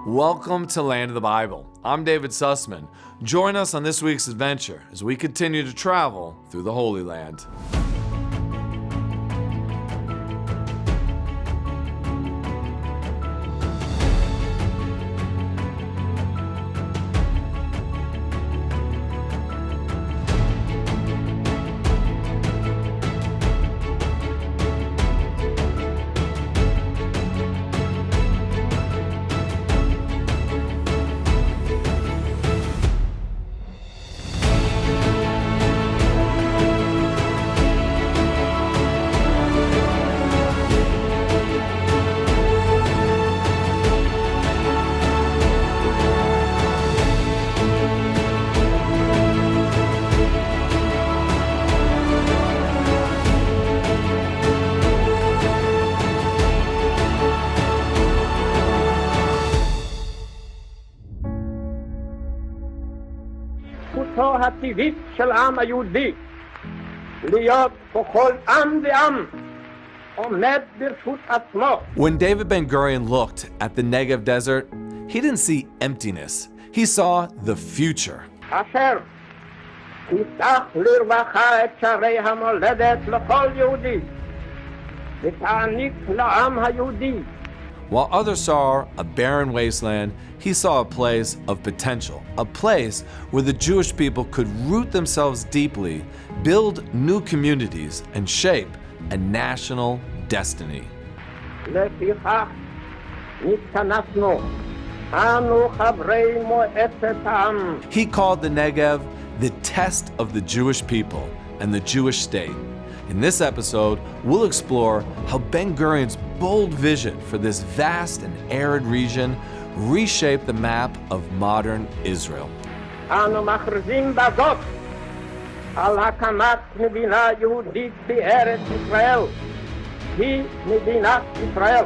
Welcome to Land of the Bible. I'm David Sussman. Join us on this week's adventure as we continue to travel through the Holy Land. זכותו הטבעית של העם היהודי להיות ככל עם ועם עומד ברשות עצמו. When David Ben Gurion looked at the Negev desert, he didn't see emptiness. He saw the future. אשר תפתח לרווחה את שערי המולדת לכל יהודי ותעניק לעם היהודי. While others saw a barren wasteland, he saw a place of potential, a place where the Jewish people could root themselves deeply, build new communities, and shape a national destiny. לפיכך נתכנסנו אנו חברי מועצת העם. He called the Negev the test of the Jewish people and the Jewish state. In this episode, we'll explore how Ben Gurion's bold vision for this vast and arid region reshaped the map of modern Israel. אנו מכריזים בזאת על הקמת מדינה יהודית בארץ ישראל. היא מדינת ישראל.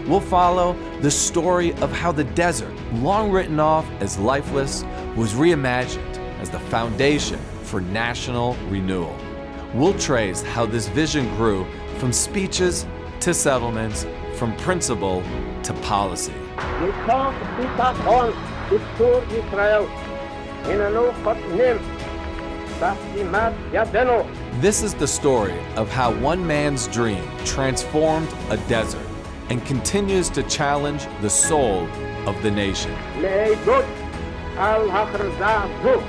We'll follow the story of how the desert, long written off as lifeless, was reimagined as the foundation for national renewal. We'll trace how this vision grew from speeches to settlements, from principle to policy. מתוך ביטחון בצור ישראל הננו חותמים בחתימת ידינו. This is the story of how one man's dream transformed a desert and continues to challenge the soul of the nation. לעדות על הכרזה זו.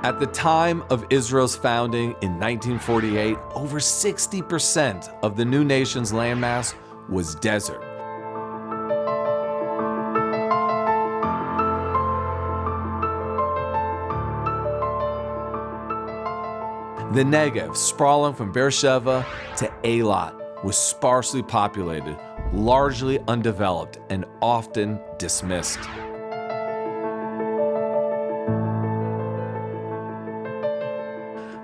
At the time of Israel's founding in 1948, over 60% of the new nation's landmass was desert. The Negev, sprawling from Beersheba to Eilat, was sparsely populated, largely undeveloped, and often dismissed.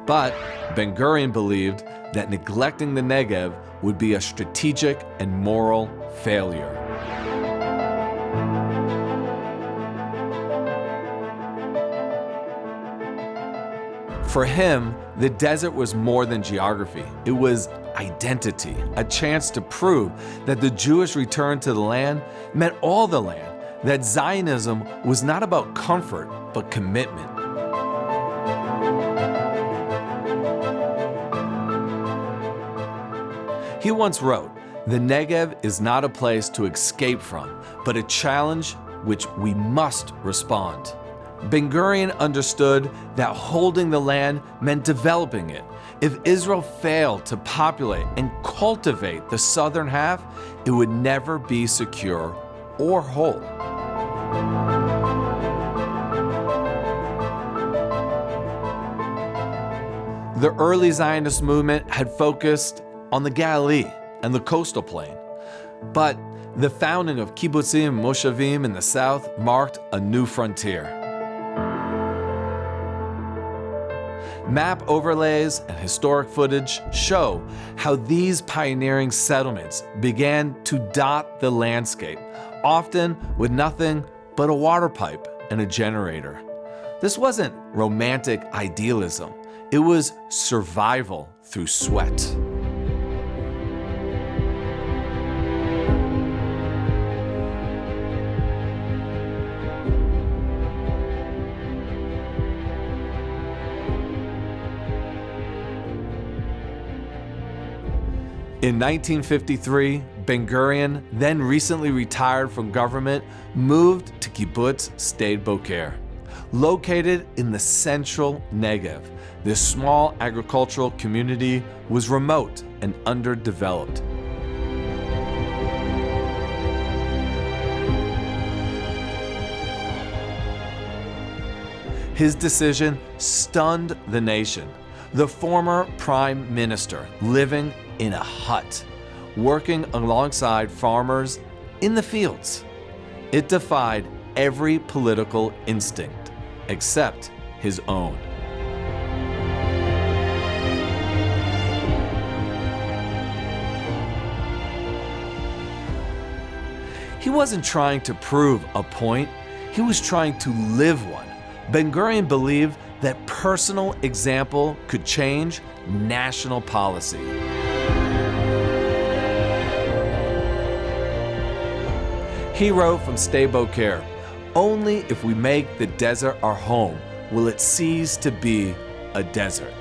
But Ben Gurion believed that neglecting the Negev would be a strategic and moral failure. For him, the desert was more than geography. It was identity, a chance to prove that the Jewish return to the land meant all the land, that Zionism was not about comfort, but commitment. He once wrote, "The Negev is not a place to escape from, but a challenge which we must respond." Ben Gurion understood that holding the land meant developing it. If Israel failed to populate and cultivate the southern half, it would never be secure or whole. The early Zionist movement had focused on the Galilee and the coastal plain. But the founding of kibbutzim and moshavim in the south marked a new frontier. Map overlays and historic footage show how these pioneering settlements began to dot the landscape, often with nothing but a water pipe and a generator. This wasn't romantic idealism. It was survival through sweat. In 1953, Ben Gurion, then recently retired from government, moved to Kibbutz Sde Boker. Located in the central Negev, this small agricultural community was remote and underdeveloped. His decision stunned the nation. The former prime minister living in a hut, working alongside farmers in the fields. It defied every political instinct except his own. He wasn't trying to prove a point, he was trying to live one. Ben Gurion believed that personal example could change national policy. He wrote from Sde Boker, "Only if we make the desert our home will it cease to be a desert."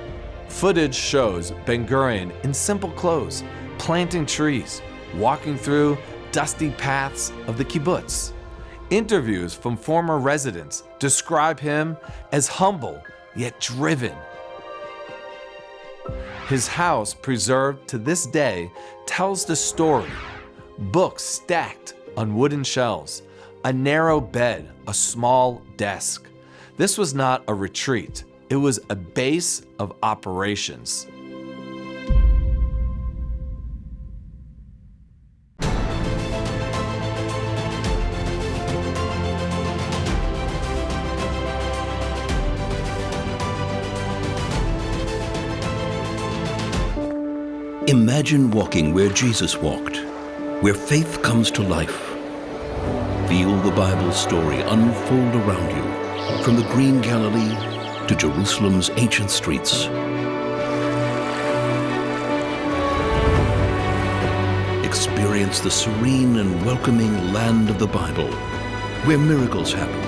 Footage shows Ben Gurion in simple clothes, planting trees, walking through dusty paths of the kibbutz. Interviews from former residents describe him as humble yet driven. His house, preserved to this day, tells the story. Books stacked on wooden shelves, a narrow bed, a small desk. This was not a retreat, it was a base of operations. Imagine walking where Jesus walked, where faith comes to life. Feel the Bible story unfold around you, from the green Galilee to Jerusalem's ancient streets. Experience the serene and welcoming land of the Bible, where miracles happen.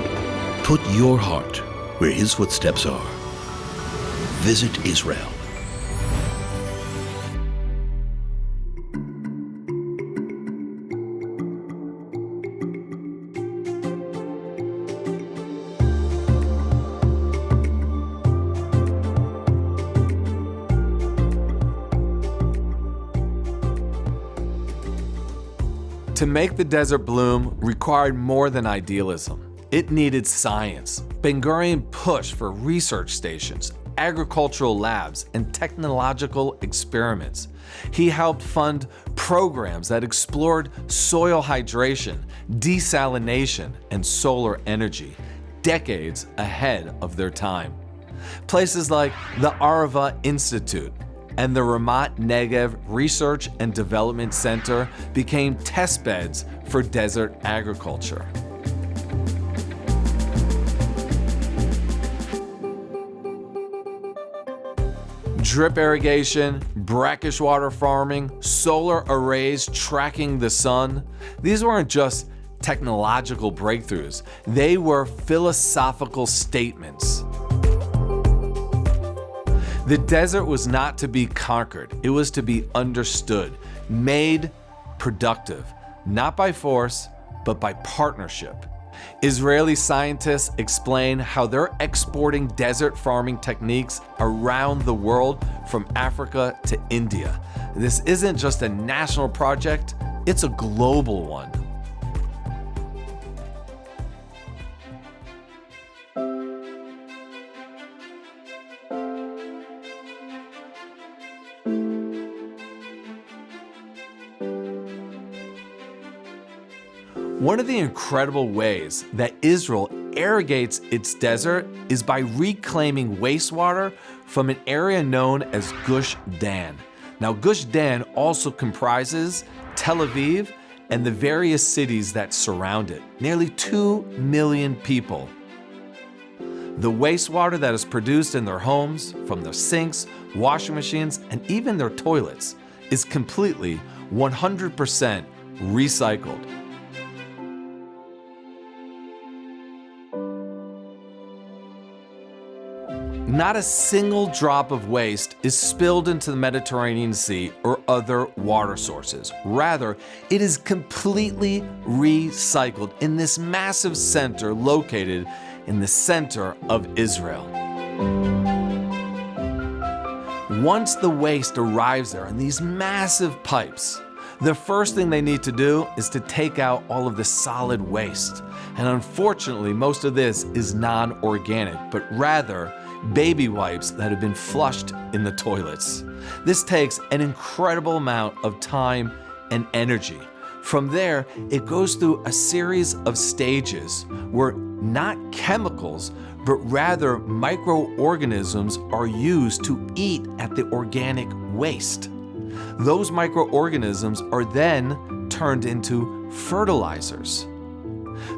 Put your heart where His footsteps are. Visit Israel. To make the desert bloom required more than idealism. It needed science. Ben Gurion pushed for research stations, agricultural labs, and technological experiments. He helped fund programs that explored soil hydration, desalination, and solar energy, decades ahead of their time. Places like the Arava Institute and the Ramat Negev Research and Development Center became test beds for desert agriculture. Drip irrigation, brackish water farming, solar arrays tracking the sun. These weren't just technological breakthroughs, they were philosophical statements. The desert was not to be conquered, it was to be understood, made productive, not by force, but by partnership. Israeli scientists explain how they're exporting desert farming techniques around the world from Africa to India. This isn't just a national project, it's a global one. One of the incredible ways that Israel irrigates its desert is by reclaiming wastewater from an area known as Gush Dan. Now, Gush Dan also comprises Tel Aviv and the various cities that surround it, nearly 2 million people. The wastewater that is produced in their homes, from their sinks, washing machines, and even their toilets, is completely 100% recycled. Not a single drop of waste is spilled into the Mediterranean Sea or other water sources. Rather, it is completely recycled in this massive center located in the center of Israel. Once the waste arrives there in these massive pipes, the first thing they need to do is to take out all of the solid waste. And unfortunately, most of this is non-organic, but rather baby wipes that have been flushed in the toilets. This takes an incredible amount of time and energy. From there, it goes through a series of stages where not chemicals, but rather microorganisms are used to eat at the organic waste. Those microorganisms are then turned into fertilizers.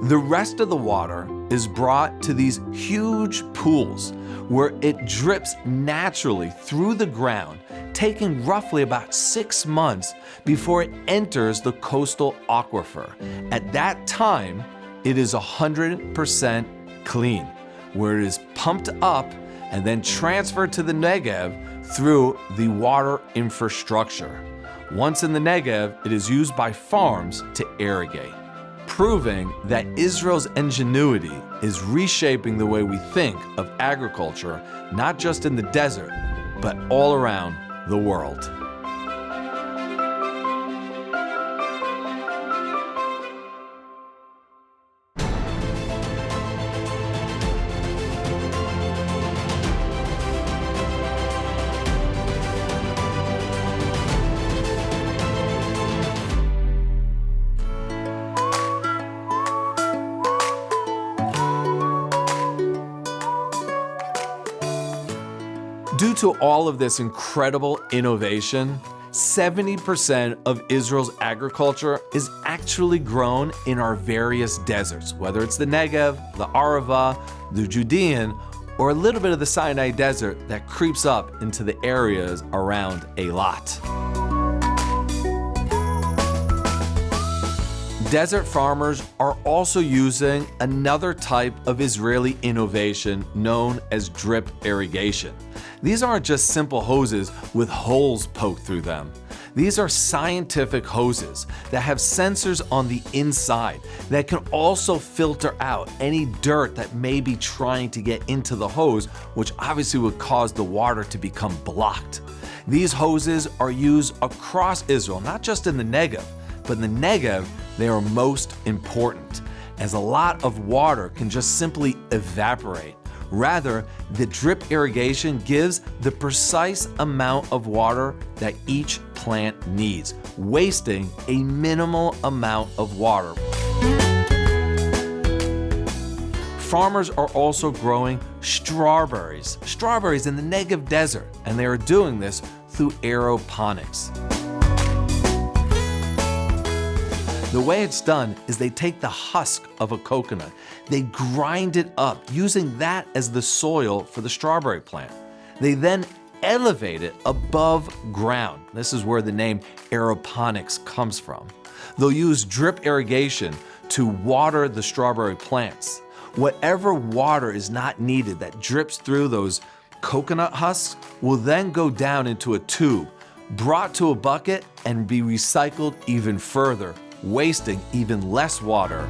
The rest of the water is brought to these huge pools where it drips naturally through the ground, taking roughly about 6 months before it enters the coastal aquifer. At that time, it is 100% clean, where it is pumped up and then transferred to the Negev through the water infrastructure. Once in the Negev, it is used by farms to irrigate, proving that Israel's ingenuity is reshaping the way we think of agriculture, not just in the desert, but all around the world. Due to all of this incredible innovation, 70% of Israel's agriculture is actually grown in our various deserts, whether it's the Negev, the Arava, the Judean, or a little bit of the Sinai Desert that creeps up into the areas around Eilat. Desert farmers are also using another type of Israeli innovation known as drip irrigation. These aren't just simple hoses with holes poked through them. These are scientific hoses that have sensors on the inside that can also filter out any dirt that may be trying to get into the hose, which obviously would cause the water to become blocked. These hoses are used across Israel, not just in the Negev, but in the Negev, they are most important, as a lot of water can just simply evaporate. Rather, the drip irrigation gives the precise amount of water that each plant needs, wasting a minimal amount of water. Farmers are also growing strawberries in the Negev desert, and they are doing this through aeroponics. The way it's done is they take the husk of a coconut, they grind it up using that as the soil for the strawberry plant. They then elevate it above ground. This is where the name aeroponics comes from. They'll use drip irrigation to water the strawberry plants. Whatever water is not needed that drips through those coconut husks will then go down into a tube, brought to a bucket, and be recycled even further, wasting even less water.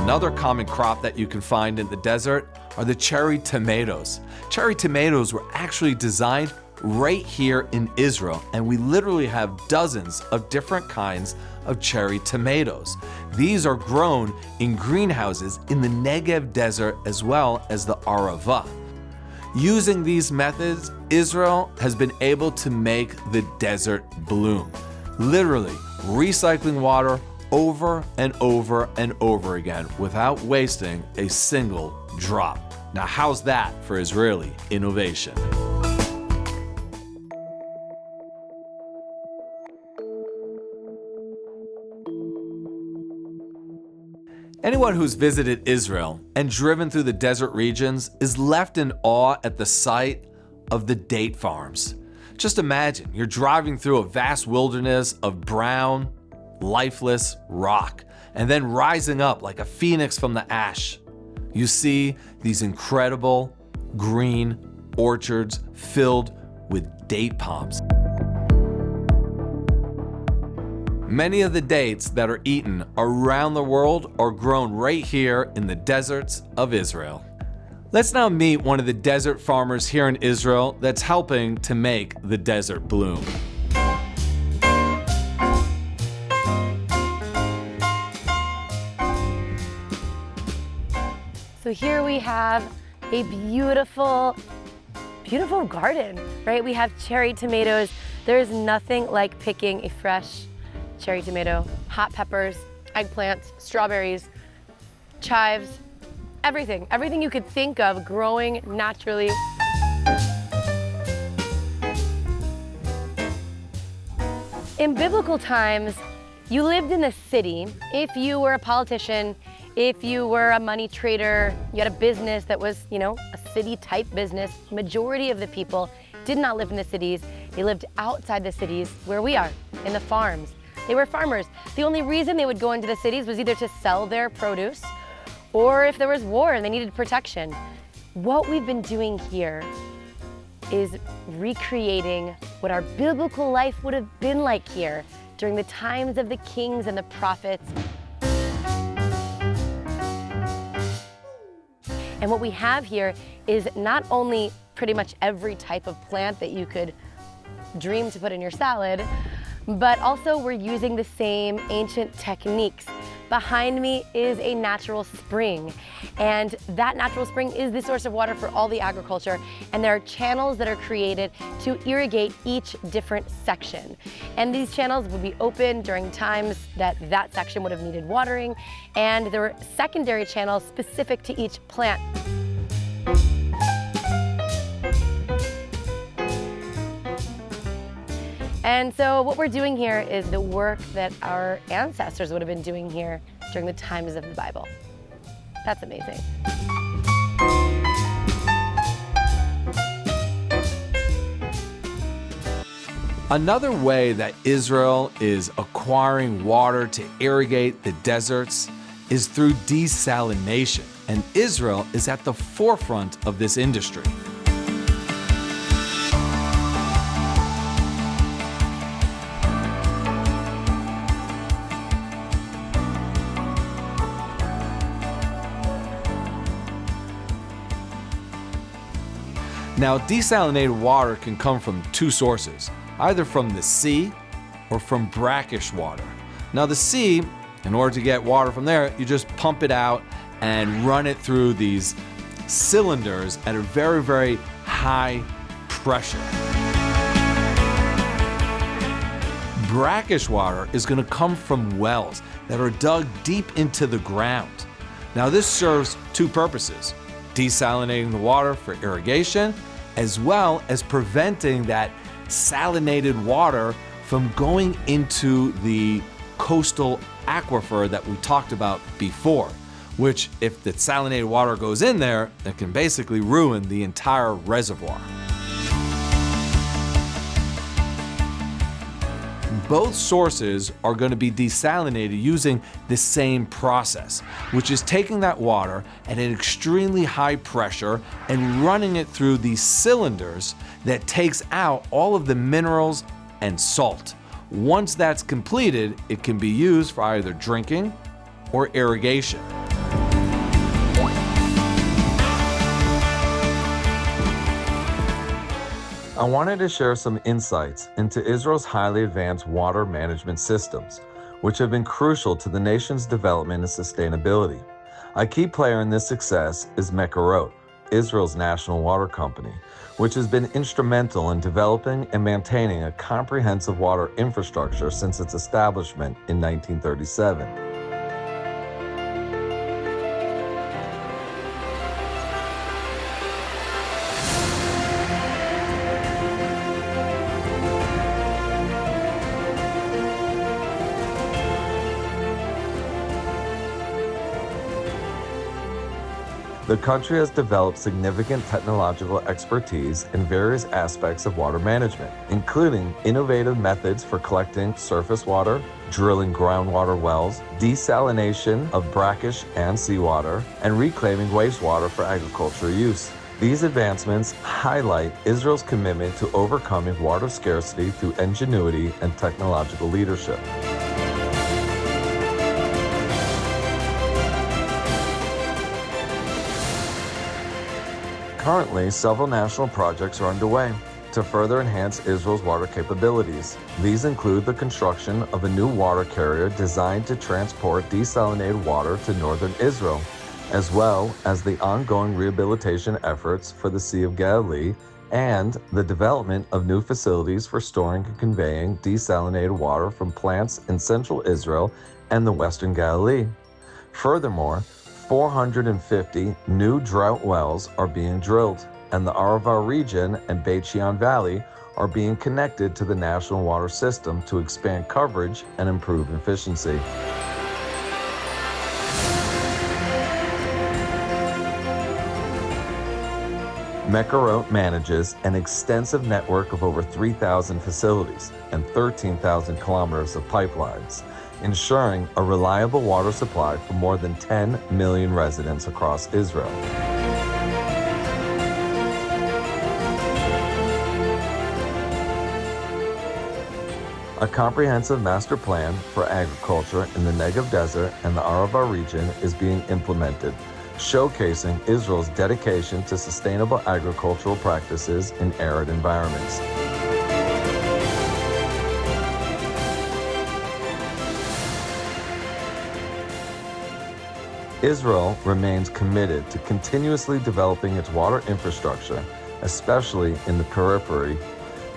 Another common crop that you can find in the desert are the cherry tomatoes. Cherry tomatoes were actually designed right here in Israel, and we literally have dozens of different kinds of cherry tomatoes. These are grown in greenhouses in the Negev desert as well as the Arava. Using these methods, Israel has been able to make the desert bloom, literally recycling water over and over and over again without wasting a single drop. Now, how's that for Israeli innovation? Anyone who's visited Israel and driven through the desert regions is left in awe at the sight of the date farms. Just imagine you're driving through a vast wilderness of brown, lifeless rock, and then rising up like a phoenix from the ash. You see these incredible green orchards filled with date palms. Many of the dates that are eaten around the world are grown right here in the deserts of Israel. Let's now meet one of the desert farmers here in Israel that's helping to make the desert bloom. So here we have a beautiful garden, right? We have cherry tomatoes. There is nothing like picking a fresh cherry tomato, hot peppers, eggplants, strawberries, chives, everything you could think of growing naturally. In biblical times, you lived in the city. If you were a politician, if you were a money trader, you had a business that was, a city-type business, majority of the people did not live in the cities. They lived outside the cities where we are, in the farms. They were farmers. The only reason they would go into the cities was either to sell their produce or if there was war and they needed protection. What we've been doing here is recreating what our biblical life would have been like here during the times of the kings and the prophets. And what we have here is not only pretty much every type of plant that you could dream to put in your salad, but also we're using the same ancient techniques. Behind me is a natural spring, and that natural spring is the source of water for all the agriculture, and there are channels that are created to irrigate each different section. And these channels would be open during times that section would have needed watering, and there were secondary channels specific to each plant. And so what we're doing here is the work that our ancestors would have been doing here during the times of the Bible. That's amazing. Another way that Israel is acquiring water to irrigate the deserts is through desalination, and Israel is at the forefront of this industry. Now, desalinated water can come from two sources, either from the sea or from brackish water. Now, the sea, in order to get water from there, you just pump it out and run it through these cylinders at a very, very high pressure. Brackish water is going to come from wells that are dug deep into the ground. Now, this serves two purposes: desalinating the water for irrigation, as well as preventing that salinated water from going into the coastal aquifer that we talked about before, which, if the salinated water goes in there, it can basically ruin the entire reservoir. Both sources are going to be desalinated using the same process, which is taking that water at an extremely high pressure and running it through these cylinders that takes out all of the minerals and salt. Once that's completed, it can be used for either drinking or irrigation. I wanted to share some insights into Israel's highly advanced water management systems, which have been crucial to the nation's development and sustainability. A key player in this success is Mekorot, Israel's national water company, which has been instrumental in developing and maintaining a comprehensive water infrastructure since its establishment in 1937. The country has developed significant technological expertise in various aspects of water management, including innovative methods for collecting surface water, drilling groundwater wells, desalination of brackish and seawater, and reclaiming wastewater for agricultural use. These advancements highlight Israel's commitment to overcoming water scarcity through ingenuity and technological leadership. Currently, several national projects are underway to further enhance Israel's water capabilities. These include the construction of a new water carrier designed to transport desalinated water to northern Israel, as well as the ongoing rehabilitation efforts for the Sea of Galilee and the development of new facilities for storing and conveying desalinated water from plants in central Israel and the western Galilee. Furthermore, 450 new drought wells are being drilled, and the Arava region and Beit Shean Valley are being connected to the national water system to expand coverage and improve efficiency. Mekarot manages an extensive network of over 3,000 facilities and 13,000 kilometers of pipelines, ensuring a reliable water supply for more than 10 million residents across Israel. A comprehensive master plan for agriculture in the Negev desert and the Arava region is being implemented, showcasing Israel's dedication to sustainable agricultural practices in arid environments. Israel remains committed to continuously developing its water infrastructure, especially in the periphery,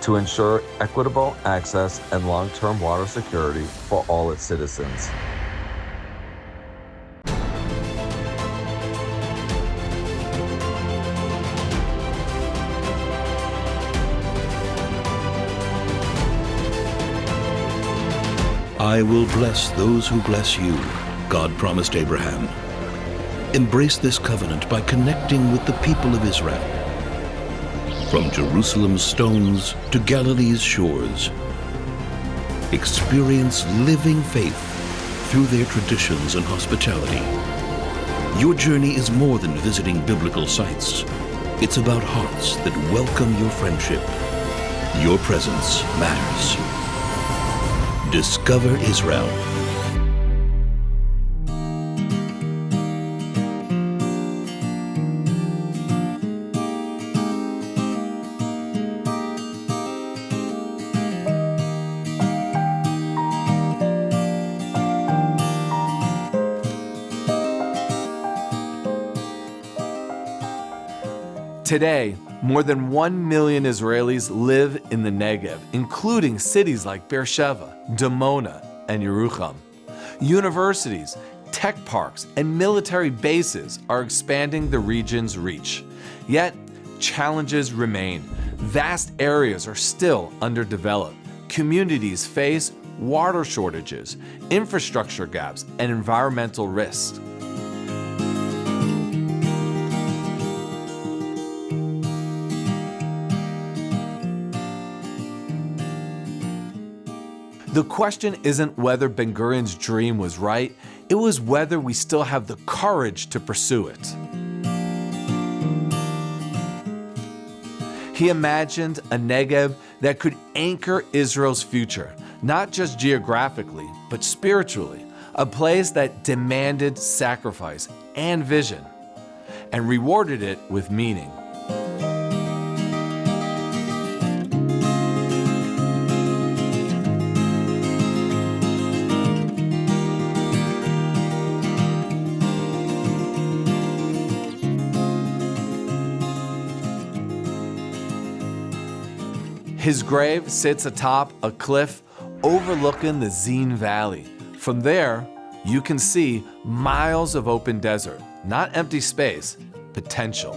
to ensure equitable access and long-term water security for all its citizens. I will bless those who bless you, God promised Abraham. Embrace this covenant by connecting with the people of Israel. From Jerusalem's stones to Galilee's shores, experience living faith through their traditions and hospitality. Your journey is more than visiting biblical sites. It's about hearts that welcome your friendship. Your presence matters. Discover Israel. Today, more than 1 million Israelis live in the Negev, including cities like Beersheba, Dimona, and Yerucham. Universities, tech parks, and military bases are expanding the region's reach. Yet, challenges remain. Vast areas are still underdeveloped. Communities face water shortages, infrastructure gaps, and environmental risks. The question isn't whether Ben Gurion's dream was right, it was whether we still have the courage to pursue it. He imagined a Negev that could anchor Israel's future, not just geographically, but spiritually, a place that demanded sacrifice and vision, and rewarded it with meaning. His grave sits atop a cliff overlooking the Zin Valley. From there, you can see miles of open desert, not empty space, potential.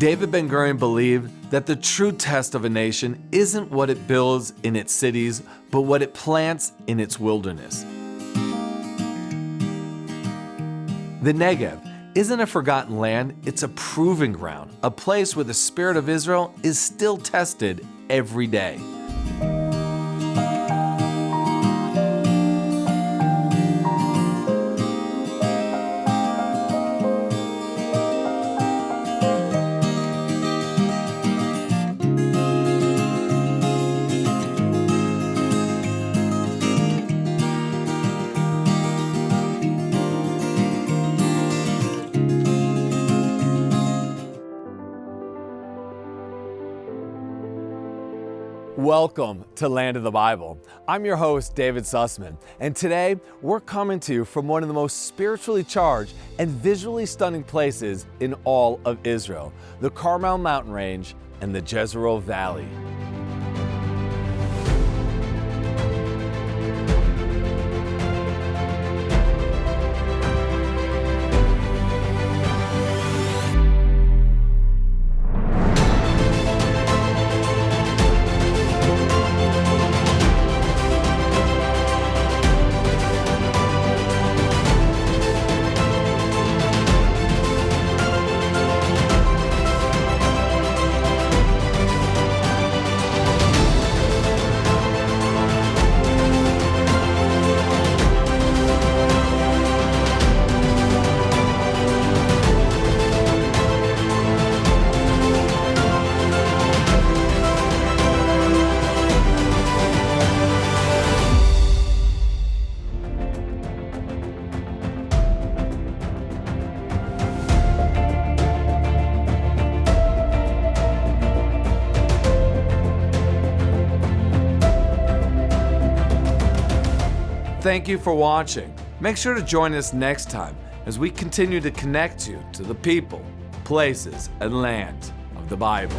David Ben Gurion believed that the true test of a nation isn't what it builds in its cities, but what it plants in its wilderness. The Negev isn't a forgotten land, it's a proving ground, a place where the spirit of Israel is still tested every day. Welcome to Land of the Bible. I'm your host, David Sussman, and today we're coming to you from one of the most spiritually charged and visually stunning places in all of Israel, the Carmel Mountain Range and the Jezreel Valley. Thank you for watching. Make sure to join us next time as we continue to connect you to the people, places, and land of the Bible.